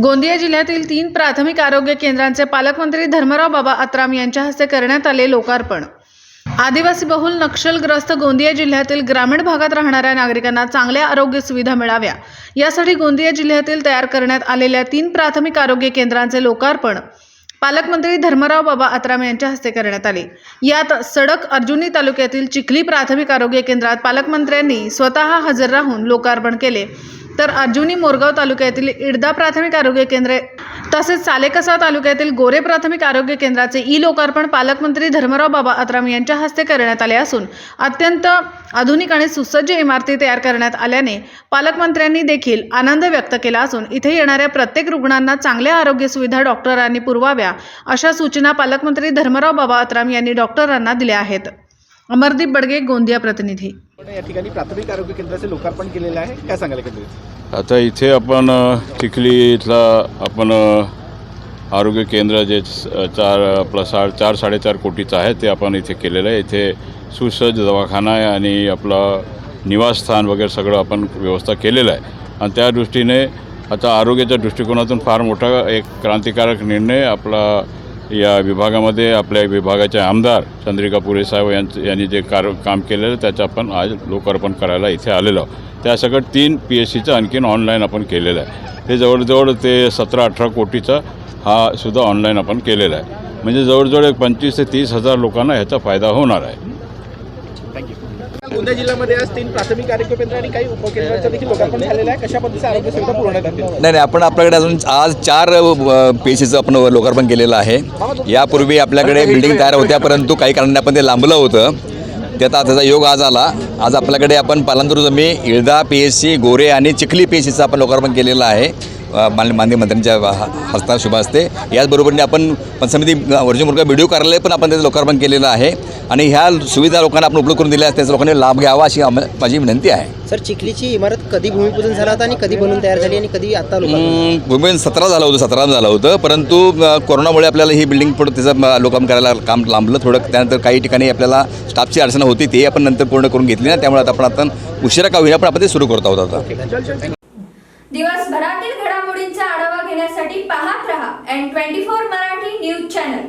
गोंदिया जिल्ह्यातील 3 प्राथमिक आरोग्य केंद्रांचे पालकमंत्री धर्मराव बाबा आत्राम यांच्या हस्ते करण्यात आले लोकार्पण। आदिवासी बहुल नक्षलग्रस्त गोंदिया जिल्ह्यातील ग्रामीण भागात राहणाऱ्या नागरिकांना चांगल्या आरोग्य सुविधा मिळाव्या यासाठी गोंदिया जिल्ह्यातील तयार करण्यात आलेल्या 3 प्राथमिक आरोग्य केंद्रांचे लोकार्पण पालकमंत्री धर्मराव बाबा आत्राम यांच्या हस्ते करण्यात आले। यात सडक अर्जुनी तालुक्यातील चिखली प्राथमिक आरोग्य केंद्रात पालकमंत्र्यांनी स्वतः हजर राहून लोकार्पण केले, तर अर्जुनी मोरगाव तालुक्यातील इडदा प्राथमिक आरोग्य केंद्र तसेच सालेकसा तालुक्यातील गोरे प्राथमिक आरोग्य केंद्राचे लोकार्पण पालकमंत्री धर्मराव बाबा आत्राम यांच्या हस्ते करण्यात आले असून अत्यंत आधुनिक आणि सुसज्ज इमारती तयार करण्यात आल्याने पालकमंत्र्यांनी देखील आनंद व्यक्त केला असून इथे येणाऱ्या प्रत्येक रुग्णांना चांगल्या आरोग्य सुविधा डॉक्टरांनी पुरवाव्या अशा सूचना पालकमंत्री धर्मराव बाबा आत्राम यांनी डॉक्टरांना दिल्या आहेत। अमरदीप बडगे, गोंदिया प्रतिनिधी। या ठिकाणी प्राथमिक आरोग्य केंद्राचे लोकार्पण केलेले आहे, काय सांगाल एकंदरीत? आता इथे आपण चिखली इथला आपण आरोग्य केंद्र जे 4-4.5 कोटीचं आहे ते आपण इथे केलेलं आहे। इथे सुसज्ज दवाखाना आहे आणि आपला निवासस्थान वगैरे सगळं आपण व्यवस्था केलेलं आहे आणि त्या दृष्टीने आता आरोग्याच्या दृष्टिकोनातून फार मोठा एक क्रांतिकारक निर्णय आपला या विभागामध्ये आपल्या विभागाचे आमदार चंद्रिका पुरे साहेब यांनी जे काम केलेलं त्याचं आपण आज लोकार्पण करायला इथे आलेलो आहोत। त्या सगळं 3 PSCचं आणखीन ऑनलाईन आपण केलेलं आहे। ते जवळजवळ ते 17-18 कोटीचा हा सुद्धा ऑनलाईन आपण केलेला आहे, म्हणजे जवळजवळ 25,000 ते 30,000 लोकांना ह्याचा फायदा होणार आहे। गोंदिया जिल्ह्यामध्ये आज 3 प्राथमिक आरोग्य केंद्र आणि काही उपकेंद्रांचं देखील लोकार्पण झालेलं आहे। कशा पद्धतीचे आरोग्य सुविधा पुरवण्यात येतील? नाही, आपण आपल्याकडे अजून आज 4 PSCचं आपण लोकार्पण केलेलं आहे। यापूर्वी आपल्याकडे बिल्डिंग तयार होत्या, परंतु काही कारणाने आपण ते लांबलं होतं, त्याचा योग आज आला। आज आपल्याकडे आपण पालांतूर जमी इळदा PSC, गोरे आणि चिखली PSCचं आपण लोकार्पण केलेलं आहे माननीय मंत्र्यांच्या हस्ताक्षर शुभ असते। याचबरोबरीने आपण पंचसमिती अर्जुनी मोरगाव BDO कार्यालय पण आपण त्याचं लोकार्पण केलेलं आहे आणि ह्या सुविधा लोकांना आपण उपलब्ध करून दिल्या, त्याचा लोकांनी लाभ घ्यावा अशी माझी विनंती आहे। सर, चिखलीची इमारत कधी भूमिपूजन झाला होता आणि कधी बनवून तयार झाली आणि कधी आता भूमिपूजन 17 झालं होतं, परंतु कोरोनामुळे आपल्याला ही बिल्डिंग पुढे त्याचं लोकार्पण करायला काम लांबलं थोडं। त्यानंतर काही ठिकाणी आपल्याला स्टाफची अडचण होती, ते आपण नंतर पूर्ण करून घेतली ना, त्यामुळे आता आपण उशिरा का होईना पण आपण ते सुरू करत आहोत आता। दिवसभरातील घडामोडींचा आढावा घेण्यासाठी पाहत रहा N24 मराठी न्यूज चॅनल।